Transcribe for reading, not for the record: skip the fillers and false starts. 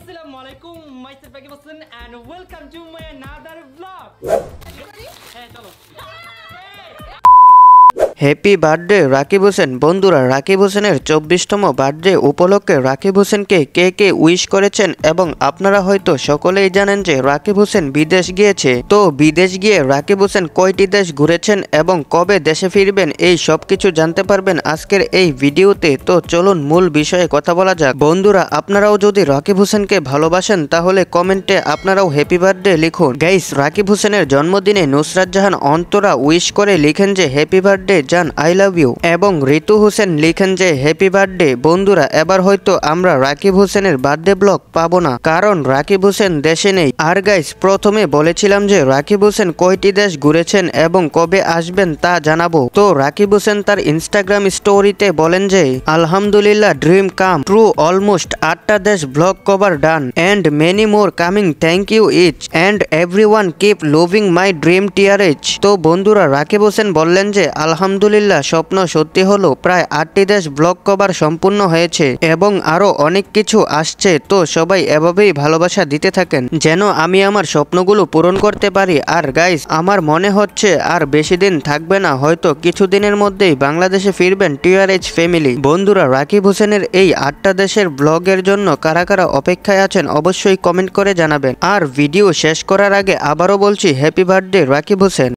Assalamualaikum, myself Rakib Hossain and welcome to my another vlog. Hey, chalo. Happy birthday Rakib Hossain. বন্ধুরা, রাকিব হোসেনের 24তম birthday উপলক্ষে রাকিব হোসেনকে কে কে wish করেছেন এবং আপনারা হয়তো সকলেই জানেন যে রাকিব হোসেন বিদেশ গিয়েছে। তো বিদেশ গিয়ে রাকিব হোসেন কয়টি দেশ ঘুরেছেন এবং কবে দেশে ফিরবেন এই সব কিছু জানতে পারবেন আজকের এই ভিডিওতে। তো চলুন মূল বিষয়ে কথা বলা যাক। বন্ধুরা, আপনারাও যদি রাকিব হোসেনকে ভালোবাসেন তাহলে কমেন্টে আপনারাও হ্যাপি বার্থডে লিখুন। গাইস, রাকিব হোসেনের জন্মদিনে নুসরাত জাহান অন্তরা উইশ করে লিখেন যে হ্যাপি বার্থডে জান, আই লাভ ইউ, এবং ঋতু হোসেন লিখেন যে হ্যাপি বার্থডে। বন্ধুরা, এবার হয়তো আমরা রাকিব হোসেনের বার্থডে ব্লগ পাবো না, কারণ রাকিব হোসেন দেশে নেই। আর গাইস, প্রথমে বলেছিলাম যে রাকিব হোসেন কয়টি দেশ ঘুরেছেন এবং কবে আসবেন তা জানাবো। তো রাকিব হোসেন তার ইনস্টাগ্রাম স্টোরিতে বলেন যে আলহামদুলিল্লাহ, ড্রিম কাম ট্রু, অলমোস্ট 8টা দেশ blog cover done and many more coming, thank you each and everyone keep loving my dream TRH. তো বন্ধুরা, রাকিব হোসেন বললেন যে আলহামদুলিল্লাহ, স্বপ্ন সত্যি হলো, প্রায় 8টি দেশ ব্লগ কভার সম্পূর্ণ হয়েছে এবং আরো অনেক কিছু আসছে। তো সবাই এভাবেই ভালোবাসা দিতে থাকেন যেন আমি আমার স্বপ্নগুলো পূরণ করতে পারি। আর গাইস, আমার মনে হচ্ছে আর বেশি দিন থাকবে না, হয়তো কিছুদিনের মধ্যেই বাংলাদেশে ফিরবেন টিআরএইচ ফ্যামিলি। বন্ধুরা, রাকিব হোসেনের এই 8টা দেশের ব্লগের জন্য কারা কারা অপেক্ষায় আছেন অবশ্যই কমেন্ট করে জানাবেন। আর ভিডিও শেষ করার আগে আবারও বলছি হ্যাপি বার্থডে রাকিব হোসেন।